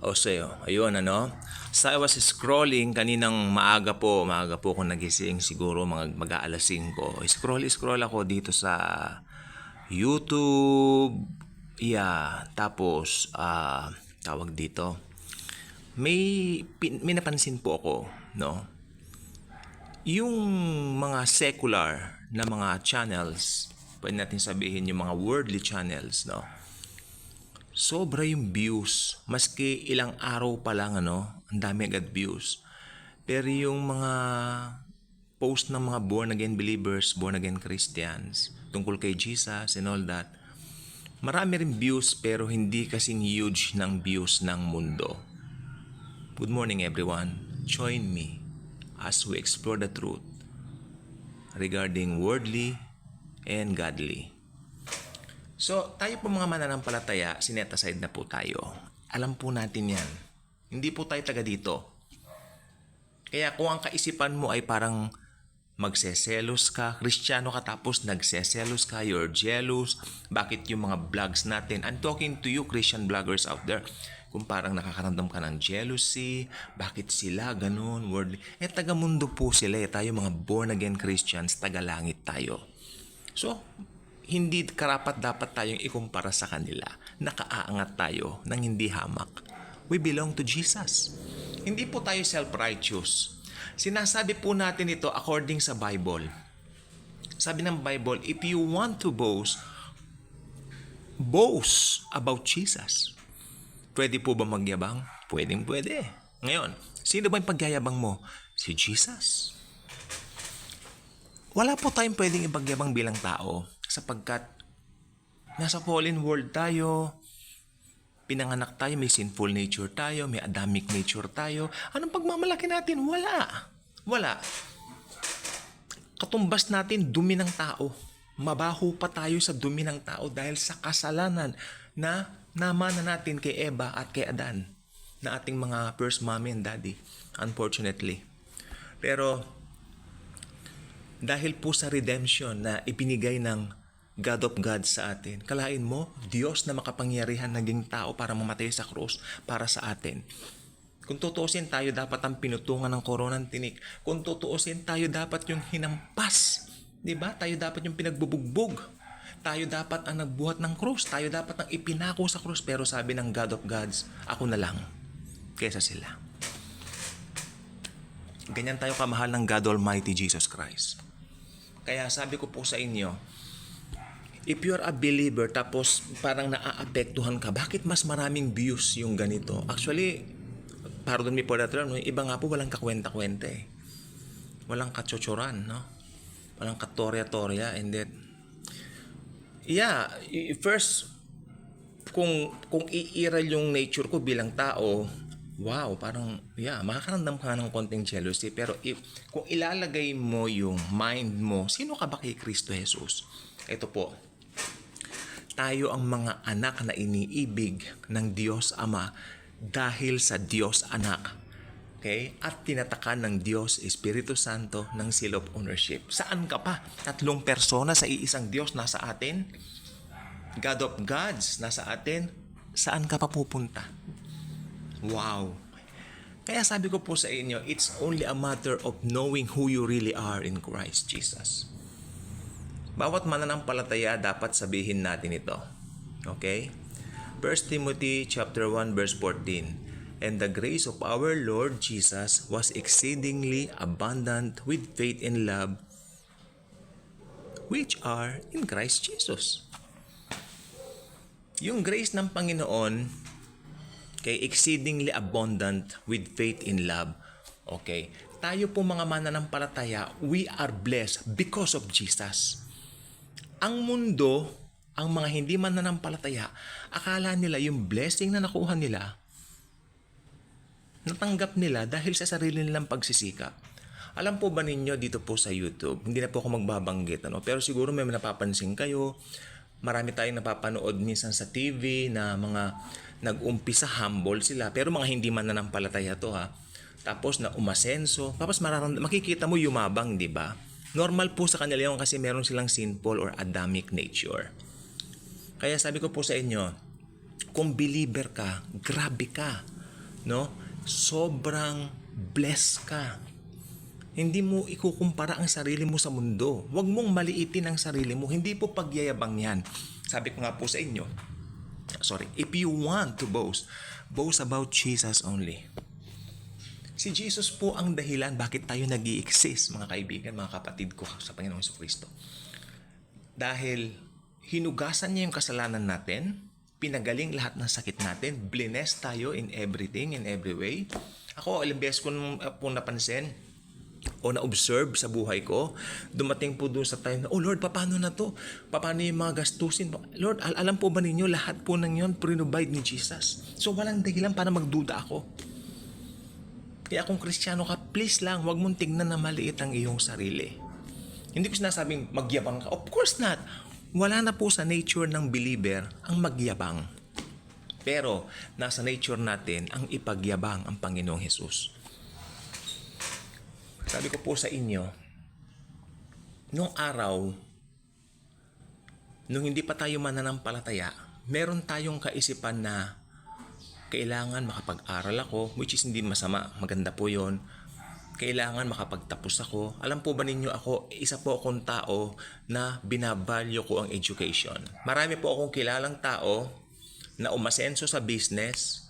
O sa'yo, ayun So I was scrolling kaninang maaga po ako nagising siguro mga mag-aalas 5. Scroll ako dito sa YouTube. Yeah, tapos tawag dito. May napansin po ako, no? Yung mga secular na mga channels, pwede natin sabihin yung mga worldly channels, no? Sobra yung views. Maski ilang araw pa lang, ang dami agad views. Pero yung mga post ng mga born again believers, born again Christians, tungkol kay Jesus and all that, marami rin views pero hindi kasing huge ng views ng mundo. Good morning everyone. Join me as we explore the truth regarding worldly and godly. So, tayo po mga mananampalataya, sinet aside na po tayo. Alam po natin yan. Hindi po tayo taga dito. Kaya kung ang kaisipan mo ay parang magseselos ka, Kristiyano ka tapos nagseselos ka, you're jealous, bakit yung mga vlogs natin, I'm talking to you Christian vloggers out there, kung parang nakakaramdam ka ng jealousy, bakit sila ganun, worldly, taga mundo po sila, tayo mga born again Christians, taga langit tayo. So, hindi karapat dapat tayong ikumpara sa kanila. Nakaaangat tayo ng hindi hamak. We belong to Jesus. Hindi po tayo self-righteous. Sinasabi po natin ito according sa Bible. Sabi ng Bible, if you want to boast about Jesus. Pwede po ba magyabang? Pwede. Ngayon, sino ba yung pagyayabang mo? Si Jesus. Wala po tayong pwedeng ipagyabang bilang tao sapagkat nasa fallen world tayo, pinanganak tayo, may sinful nature tayo, may Adamic nature tayo. Anong pagmamalaki natin? Wala. Katumbas natin, dumi ng tao. Mabaho pa tayo sa dumi ng tao dahil sa kasalanan na namana natin kay Eva at kay Adan, na ating mga first mommy and daddy, unfortunately. Pero dahil po sa redemption na ibinigay ng God of gods sa atin, kalain mo, Diyos na makapangyarihan naging tao para mamatay sa krus para sa atin. Kung tutuusin, tayo dapat ang pinutungan ng koronang tinik. Kung tutuusin, tayo dapat yung hinampas. Diba? Tayo dapat yung pinagbubugbog. Tayo dapat ang nagbuhat ng krus. Tayo dapat ang ipinako sa krus. Pero sabi ng God of gods, ako na lang kaysa sila. Ganyan tayo kamahal ng God Almighty Jesus Christ. Kaya sabi ko po sa inyo, if you're a believer tapos parang naaapektuhan ka, bakit mas maraming views yung ganito? Actually, pardon me for that term, iba nga po walang kakwenta-kwenta eh. Walang katsochoran, no? Walang katorya-torya, and then first, kung iiral yung nature ko bilang tao, wow, parang, makakaramdam ka ng konting jealousy. Pero kung ilalagay mo yung mind mo, sino ka ba kay Kristo Jesus? Ito po, tayo ang mga anak na iniibig ng Diyos Ama dahil sa Diyos Anak. Okay? At tinatakan ng Diyos Espiritu Santo ng seal of ownership. Saan ka pa? 3 persona sa iisang Diyos nasa atin. God of gods nasa atin. Saan ka pa pupunta? Wow! Kaya sabi ko po sa inyo, it's only a matter of knowing who you really are in Christ Jesus. Bawat mananampalataya dapat sabihin natin ito. Okay? 1 Timothy chapter 1 verse 14. And the grace of our Lord Jesus was exceedingly abundant with faith and love which are in Christ Jesus. Yung grace ng Panginoon kay exceedingly abundant with faith in love. Okay? Tayo po mga mananampalataya, we are blessed because of Jesus. Ang mundo, ang mga hindi mananampalataya, akala nila yung blessing na nakuha nila, natanggap nila dahil sa sarili nilang pagsisikap. Alam po ba ninyo dito po sa YouTube, hindi na po ako magbabanggit, pero siguro may napapansin kayo, marami tayong napapanood minsan sa TV na mga nag-umpisa humble sila, pero mga hindi mananampalataya to ha. Tapos na umasenso, tapos makikita mo yumabang, di ba? Normal po sa kanila yun kasi meron silang sinful or Adamic nature. Kaya sabi ko po sa inyo, kung believer ka, grabe ka. no? Sobrang blessed ka. Hindi mo ikukumpara ang sarili mo sa mundo. Huwag mong maliitin ang sarili mo. Hindi po pagyayabang yan. Sabi ko nga po sa inyo, if you want to boast, boast about Jesus only. Si Jesus po ang dahilan bakit tayo nag-i-exist, mga kaibigan, mga kapatid ko sa Panginoong Jesucristo. Dahil hinugasan niya yung kasalanan natin, pinagaling lahat ng sakit natin, blessed tayo in everything, in every way. Ako, ilang beses ko po napansin o na-observe sa buhay ko, dumating po doon sa time na, oh Lord, paano na to? Paano yung mga gastusin? Lord, alam po ba ninyo, lahat po ng yun, provide ni Jesus. So, walang dahilan para magduda ako. Kaya kung Kristiyano ka, please lang, huwag mong tignan na maliit ang iyong sarili. Hindi ko sinasabing magyabang ka. Of course not. Wala na po sa nature ng believer ang magyabang. Pero, nasa nature natin ang ipagyabang ang Panginoong Hesus. Sabi ko po sa inyo, nung araw, nung hindi pa tayo mananampalataya, meron tayong kaisipan na kailangan makapag-aral ako, which is hindi masama, maganda po yon. Kailangan makapagtapos ako. Alam po ba ninyo ako, isa po akong tao na binavalue ko ang education. Marami po akong kilalang tao na umasenso sa business,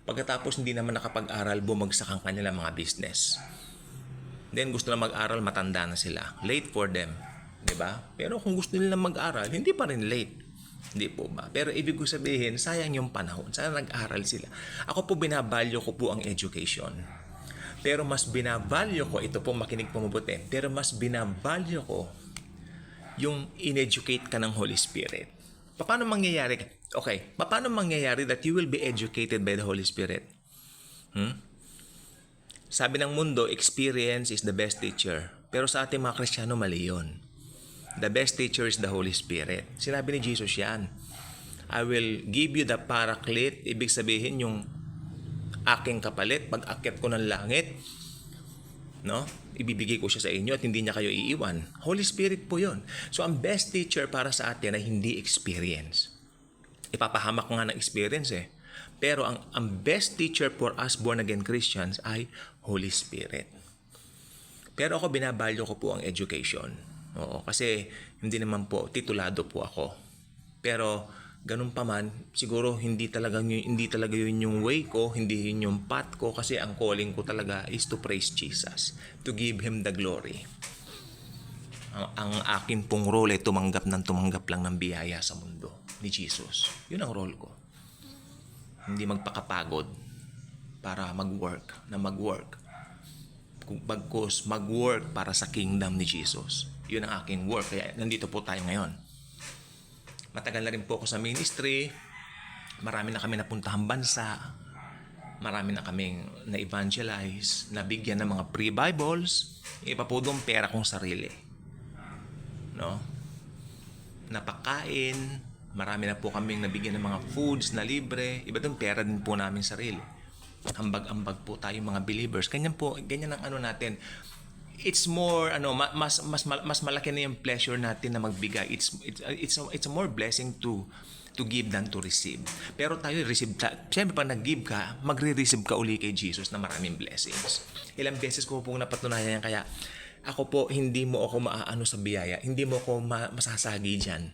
pagkatapos hindi naman nakapag-aral, bumagsak ang kanilang mga business. Then gusto na mag-aral, matanda na sila. Late for them. Diba? Pero kung gusto nila mag-aral, hindi pa rin late. Hindi po ba? Pero ibig ko sabihin, sayang yung panahon. Sayang nag-aral sila. Ako po binavalue ko po ang education. Pero mas binavalue ko, ito po makinig po mabuti, pero mas binavalue ko yung in-educate ka ng Holy Spirit. Paano mangyayari? Okay, paano mangyayari that you will be educated by the Holy Spirit? Sabi ng mundo, experience is the best teacher. Pero sa ating mga Kristiyano, mali yun. The best teacher is the Holy Spirit. Sinabi ni Jesus yan. I will give you the paraclete. Ibig sabihin yung aking kapalit. Pag akyat ko ng langit, no? Ibibigay ko siya sa inyo at hindi niya kayo iiwan. Holy Spirit po yun. So ang best teacher para sa atin ay hindi experience. Ipapahamak nga ng experience eh. Pero ang best teacher for us born-again Christians ay Holy Spirit. Pero ako binavalue ko po ang education. Oo, kasi hindi naman po, titulado po ako. Pero ganun pa man, siguro hindi talaga yun yung way ko, hindi yun yung path ko, kasi ang calling ko talaga is to praise Jesus, to give Him the glory. Ang akin pong role ay tumanggap lang ng biyaya sa mundo ni Jesus. Yun ang role ko. Hindi magpakapagod para mag-work. Bagkus mag-work para sa kingdom ni Jesus. Yun ang aking work. Kaya nandito po tayo ngayon. Matagal na rin po ako sa ministry. Marami na kami napuntahang bansa. Marami na kaming na-evangelize, nabigyan ng mga free Bibles. Iba po doon pera kong sarili. No? Napakain. Marami na po kaming nabigyan ng mga foods na libre. Iba doon pera din po namin sarili. Ambag-ambag po tayo mga believers. Ganyan ang ano natin. It's more mas malaki na yung pleasure natin na magbigay. It's a more blessing to give than to receive. Pero tayo siyempre pag nag-give ka, magre-receive ka uli kay Jesus na maraming blessings. Ilang beses ko po napatunayan yan, kaya ako po hindi mo ako maaano sa biyaya. Hindi mo ako masasagi diyan.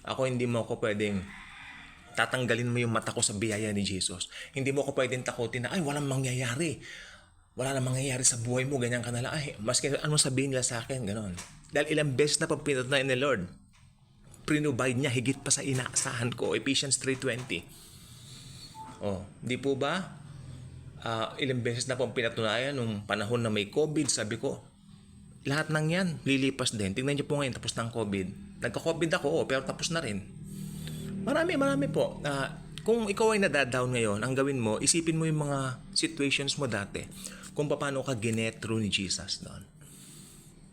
Ako hindi mo ako pwedeng tatanggalin mo yung mata ko sa biyaya ni Jesus. Hindi mo ako pwedeng takutin na, ay, walang mangyayari. Wala na mangyayari sa buhay mo, ganyan ka na lang. Ay, maski ano sabihin nila sa akin, gano'n. Dahil ilang beses na pagpinatunayan ni Lord, prinubide niya higit pa sa inaasahan ko. Ephesians 3:20. Oh, di po ba? Ilang beses na pong pinatunayan nung panahon na may COVID, sabi ko, lahat ng yan, lilipas din. Tingnan niyo po ngayon, tapos ng COVID. Nagka-COVID ako, pero tapos na rin. Marami po. Kung ikaw ay nadadown ngayon, ang gawin mo, isipin mo yung mga situations mo dati. Kung paano ka ginetro ni Jesus doon.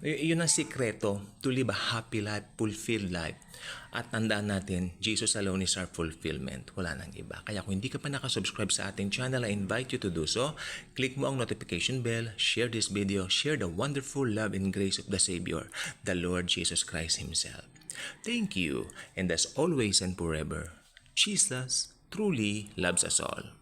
Yun ang sikreto, to live a happy life, fulfilled life. At tandaan natin, Jesus alone is our fulfillment. Wala nang iba. Kaya kung hindi ka pa nakasubscribe sa ating channel, I invite you to do so. Click mo ang notification bell, share this video, share the wonderful love and grace of the Savior, the Lord Jesus Christ Himself. Thank you, and as always and forever, Jesus truly loves us all.